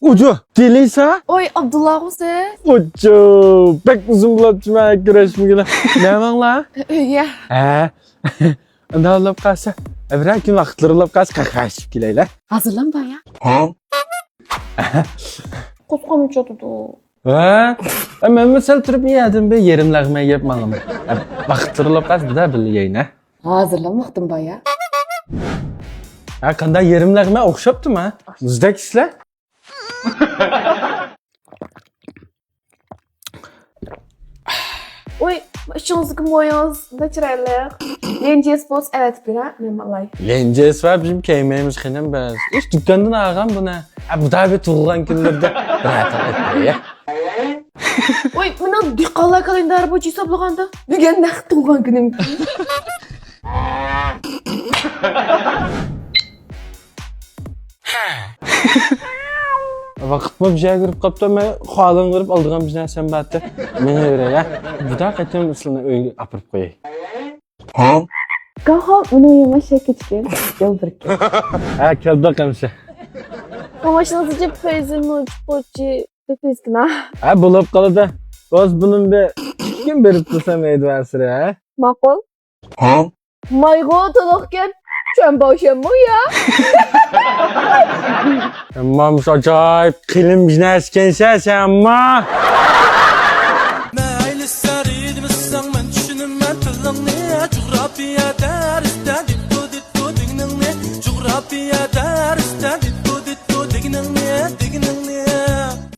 Ucu, deliyse? Oy Abdullah Hüseyin. Ucu, pek uzun bulatçıma güreşmegine. Ne var la? Ya. Anda alıp kalsa. Evren gün vaxtları alıp kalsa kakaşıp gileyle. Hazırlan baya. Kusqam çotudu. Ben mesela turib yedim be yerimlerime yapmalım. Vaxtları alıp kalsa bir daha bileyine. Hazırlanmaqdım baya. Kanda yerimlerime okşaptım ha. Müzdek işler. Oy, işinizdeki moyunuz da çıraylı. Lences boz evet bira, ne malay. Lences var bizim keymeğimiz kinem bez. Hiç dükkandan ağam bu ne? Bu da bir tuğulan günlerde rahat etmeye. Oy, buna diqqalla kalendar boyunca hesaplaganda. Bugun naq tug'an kunim. Vaqtma bir şey girip kapta ben xalın girip aldığım bir narsa battı. Mene göre ya. Bu da qaytam usuluna öyle apırıp qoyay. Qaha bunu yemaşa keçken. Gel birke. Keldi qamsa. Qamaşınızı cep feyzini uçpoçi tepeskina. Bulup qalıda. Öz bunun bir kim berip tursam edvarsır ha. Maqul. Maygo toloqken sen boşan bu ya. Amma acayip qilim bir narsa kensə amma.